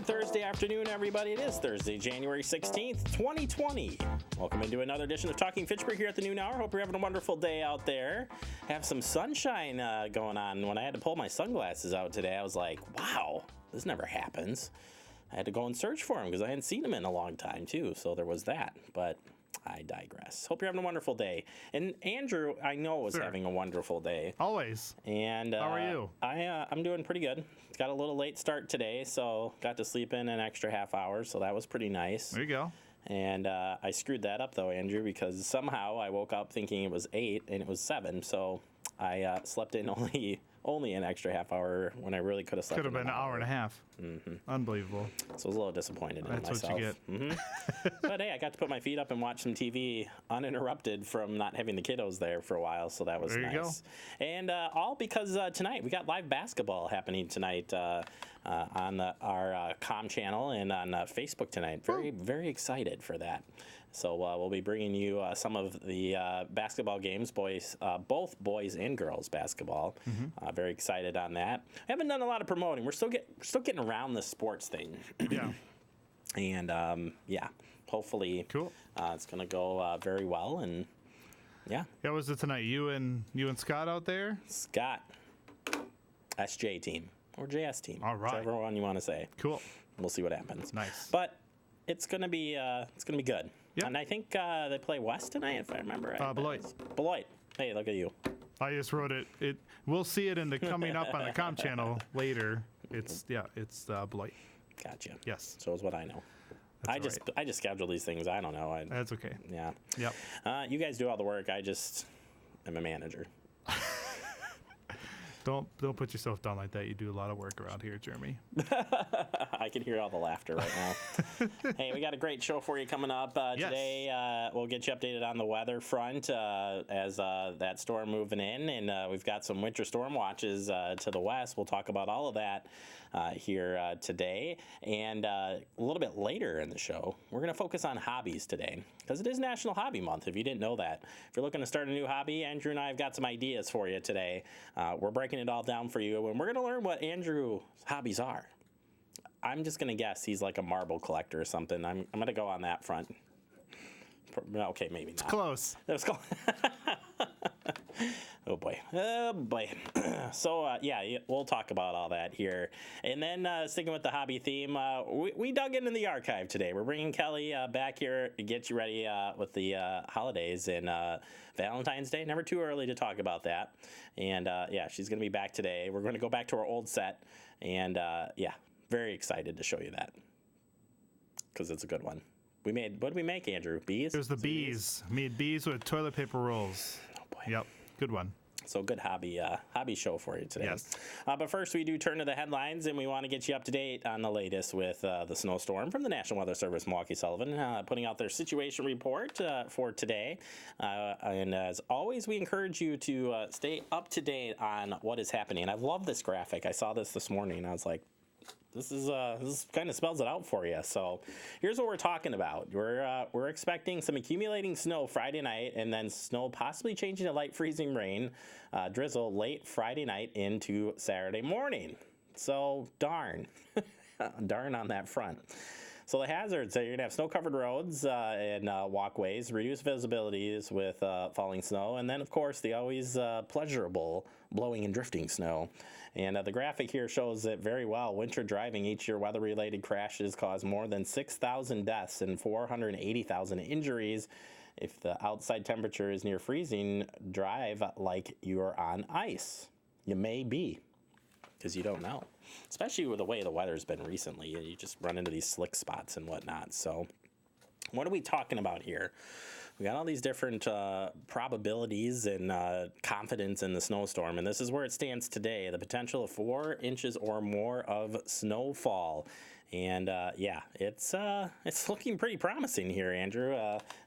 Thursday afternoon, everybody. It is Thursday, January 16th, 2020. Welcome into another edition of Talking Fitchburg here at the noon hour. Hope you're having a wonderful day out there. Have some sunshine going on. When I had to pull my sunglasses out today, I was like, wow, this never happens. I had to go and search for them because I hadn't seen them in a long time, too. So there was that. But I digress. Hope you're having a wonderful day. And Andrew, I know, is having a wonderful day. Always. And how are you? I'm doing pretty good. Got a little late start today, so got to sleep in an extra half hour, so that was pretty nice. There you go. And I screwed that up, though, Andrew, because somehow I woke up thinking it was 8 and it was 7, so I slept in only an extra half hour when I really could have slept. Could have been an hour and a half. Mm-hmm. Unbelievable. So I was a little disappointed in myself. That's what you get. Mm-hmm. But hey, I got to put my feet up and watch some TV uninterrupted from not having the kiddos there for a while, so that was there nice. You go. And all because tonight we got live basketball happening tonight on our comm channel and on Facebook tonight. Very excited for that. So we'll be bringing you some of the basketball games, both boys and girls basketball. Mm-hmm. Very excited on that. I haven't done a lot of promoting. We're still getting around the sports thing. Yeah. And hopefully, cool. It's gonna go very well. And yeah. Yeah, was it tonight? You and Scott out there? Scott, SJ team or JS team. All right. Whichever one you want to say. Cool. We'll see what happens. Nice. But it's gonna be good. Yep. And I think they play West tonight, if I remember right. Beloit. Beloit. Hey, look at you. I just wrote it. We'll see it in the coming up on the comm channel later. It's Beloit. Gotcha. Yes. So is what I know. I just schedule these things. I don't know. That's okay. Yeah. Yep. You guys do all the work. I just am a manager. Don't put yourself down like that. You do a lot of work around here, Jeremy. I can hear all the laughter right now. Hey, we got a great show for you coming up today. We'll get you updated on the weather front as that storm moving in, and we've got some winter storm watches to the west. We'll talk about all of that here today. And a little bit later in the show, we're going to focus on hobbies today because it is National Hobby Month, if you didn't know that. If you're looking to start a new hobby, Andrew and I have got some ideas for you today. We're breaking it all down for you, and we're going to learn what Andrew's hobbies are. I'm just going to guess he's like a marble collector or something. I'm going to go on that front. Okay, maybe not. It's close. Let's go. Oh boy. So we'll talk about all that here. And then sticking with the hobby theme, we dug into the archive today. We're bringing Kelly back here to get you ready with the holidays and Valentine's Day. Never too early to talk about that. And she's going to be back today. We're going to go back to our old set. And very excited to show you that because it's a good one. What did we make, Andrew? Bees? It was the bees. Made bees with toilet paper rolls. Oh boy. Yep. Good one. So good hobby show for you today. Yes. But first, we do turn to the headlines, and we want to get you up to date on the latest with the snowstorm from the National Weather Service. Milwaukee Sullivan putting out their situation report for today. And as always, we encourage you to stay up to date on what is happening. I love this graphic. I saw this morning. I was like, This kind of spells it out for you. So here's what we're talking about. We're expecting some accumulating snow Friday night, and then snow possibly changing to light freezing rain, drizzle late Friday night into Saturday morning. So darn on that front. So the hazards, you're going to have snow-covered roads and walkways, reduced visibilities with falling snow, and then, of course, the always pleasurable blowing and drifting snow. And the graphic here shows it very well. Winter driving each year, weather-related crashes cause more than 6,000 deaths and 480,000 injuries. If the outside temperature is near freezing, drive like you're on ice. You may be, because you don't know. Especially with the way the weather's been recently. You just run into these slick spots and whatnot. So what are we talking about here? We got all these different probabilities and confidence in the snowstorm, and this is where it stands today. The potential of 4 inches or more of snowfall. And it's looking pretty promising here, Andrew.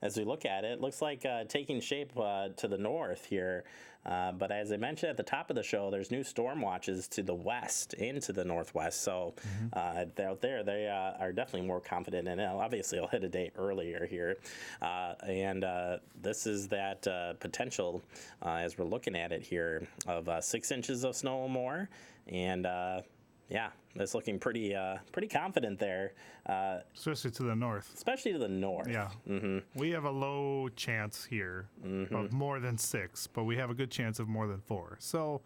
As we look at it, it looks like taking shape to the north here. But as I mentioned at the top of the show, there's new storm watches to the west into the northwest. So out there, they are definitely more confident in it. Obviously, it'll hit a day earlier here. And this is that potential, as we're looking at it here, of 6 inches of snow or more. And Yeah, that's looking pretty confident there, Especially to the north. especially to the north. Yeah. We have a low chance here of more than 6, but we have a good chance of more than 4. So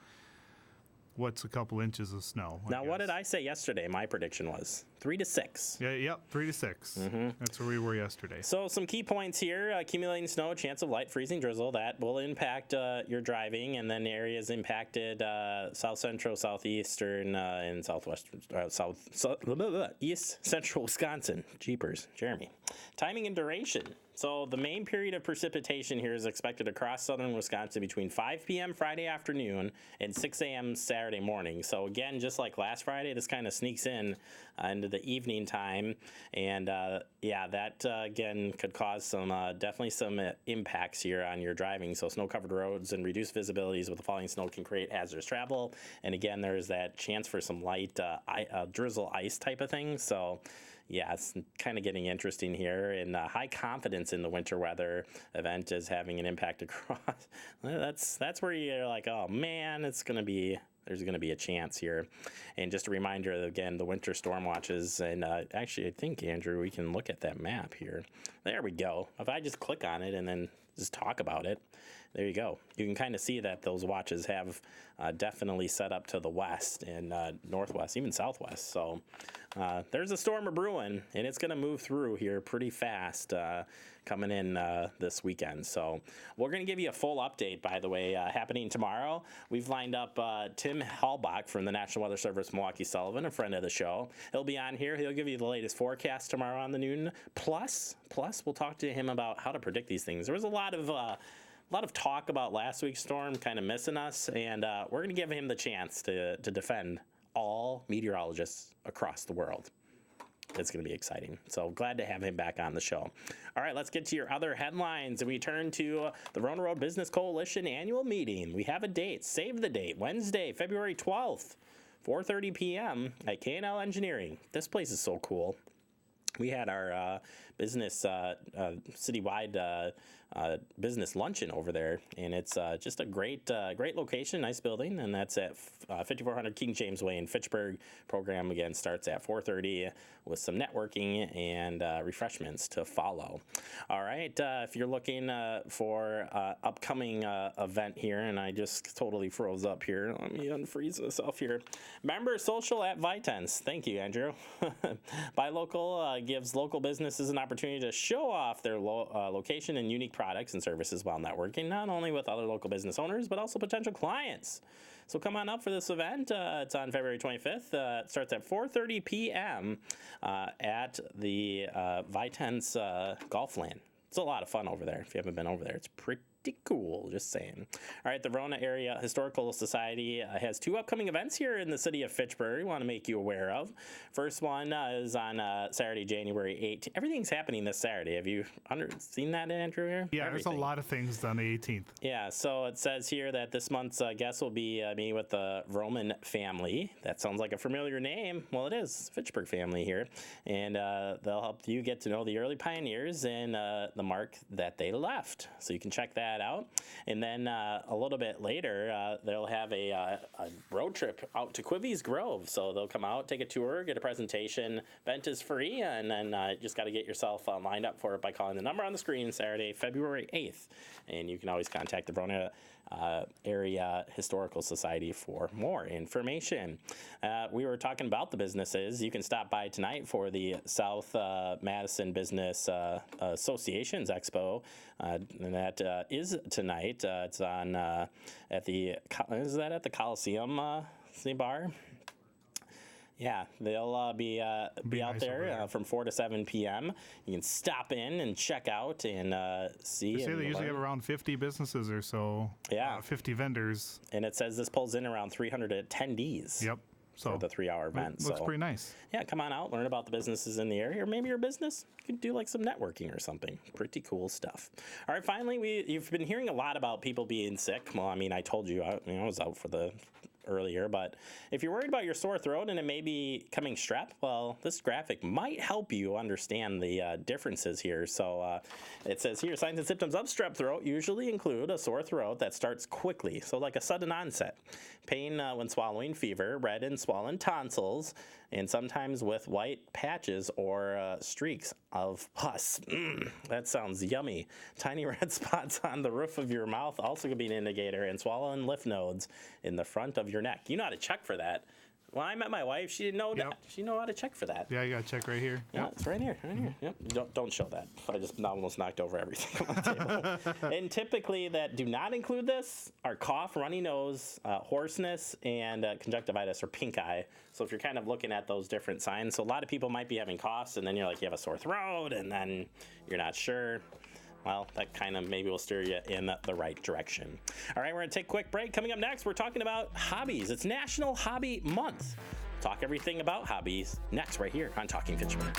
what's a couple inches of snow? Now, what did I say yesterday? My prediction was 3 to 6. Yeah, yep, 3 to 6. That's where we were yesterday. So some key points here: accumulating snow, chance of light freezing drizzle that will impact your driving, and then areas impacted south central, southeastern, and southwestern, east central Wisconsin. Jeepers, Jeremy. Timing and duration. So the main period of precipitation here is expected across southern Wisconsin between 5 p.m. Friday afternoon and 6 a.m. Saturday morning. So again, just like last Friday, this kind of sneaks in into the evening time, and yeah, that again could cause some definitely some impacts here on your driving. So snow-covered roads and reduced visibilities with the falling snow can create hazardous travel, and again, there's that chance for some light drizzle ice type of thing. So yeah, it's kind of getting interesting here, and high confidence in the winter weather event is having an impact across. That's where you're like, oh man, there's going to be a chance here. And just a reminder, again, the winter storm watches, and actually I think, Andrew, we can look at that map here. There we go. If I just click on it and then just talk about it, there you go. You can kind of see that those watches have definitely set up to the west and northwest, even southwest. So there's a storm brewing, and it's going to move through here pretty fast coming in this weekend. So we're going to give you a full update, by the way, happening tomorrow. We've lined up Tim Halbach from the National Weather Service, Milwaukee Sullivan, a friend of the show. He'll be on here. He'll give you the latest forecast tomorrow on the noon. Plus, we'll talk to him about how to predict these things. There was a lot of talk about last week's storm kind of missing us, and we're going to give him the chance to defend all meteorologists across the world. It's going to be exciting. So glad to have him back on the show. All right, let's get to your other headlines. We turn to the Verona Road Business Coalition annual meeting. We have a date. Save the date. Wednesday, February 12th, 4:30 p.m. at K&L Engineering. This place is so cool. We had our business citywide business luncheon over there, and it's just a great location, nice building, and that's at 5400 King James Way in Fitchburg. Program again starts at 4:30 with some networking and refreshments to follow. All right, if you're looking for upcoming event here, and I just totally froze up here. Let me unfreeze myself here. Member Social at Vitense. Thank you, Andrew. Buy Local gives local businesses an opportunity to show off their location and unique products and services while networking, not only with other local business owners, but also potential clients. So come on up for this event. It's on February 25th. It starts at 4:30 p.m. At the Vitense Golf Land. It's a lot of fun over there. If you haven't been over there, it's pretty cool, just saying. All right, the Verona Area Historical Society has 2 upcoming events here in the city of Fitchburg we want to make you aware of. First one is on Saturday, January 8th. Everything's happening this Saturday. Have you seen that, Andrew, here? Yeah, there's a lot of things on the 18th. Yeah, so it says here that this month's guest will be meeting with the Roman family. That sounds like a familiar name. Well, it is. Fitchburg family here. And they'll help you get to know the early pioneers and the mark that they left. So you can check that out. And then a little bit later, they'll have a road trip out to Quivy's Grove. So they'll come out, take a tour, get a presentation. Event is free, and then just got to get yourself lined up for it by calling the number on the screen Saturday, February 8th. And you can always contact the Verona Area Historical Society for more information. We were talking about the businesses. You can stop by tonight for the South Madison Business Association's Expo. And that is tonight. It's on at the Coliseum bar? Yeah, they'll be out nice there from 4 to 7 p.m. You can stop in and check out and see. They say they usually have around 50 businesses or so. Yeah. 50 vendors. And it says this pulls in around 300 attendees. Yep. So for the 3-hour event. Looks pretty nice. Yeah, come on out, learn about the businesses in the area, or maybe your business could do like some networking or something. Pretty cool stuff. All right, finally, you've been hearing a lot about people being sick. Well, I mean, I told you, I was out for the earlier. But if you're worried about your sore throat and it may be coming strep, well, this graphic might help you understand the differences here. So it says here, signs and symptoms of strep throat usually include a sore throat that starts quickly, so like a sudden onset, pain when swallowing, fever, red and swollen tonsils, and sometimes with white patches or streaks of pus. That sounds yummy. Tiny red spots on the roof of your mouth also could be an indicator, and swollen lymph nodes in the front of your neck. You know how to check for that. When I met my wife, she didn't know that. She didn't know how to check for that. Yeah, you got to check right here. Yeah, it's right here, right here. Yep. Don't show that. I just almost knocked over everything on the table. And typically that do not include this are cough, runny nose, hoarseness, and conjunctivitis or pink eye. So if you're kind of looking at those different signs, so a lot of people might be having coughs, and then you're like, you have a sore throat, and then you're not sure. Well, that kind of maybe will steer you in the right direction. All right, we're going to take a quick break. Coming up next, we're talking about hobbies. It's National Hobby Month. Talk everything about hobbies next right here on Talking Fitchburg.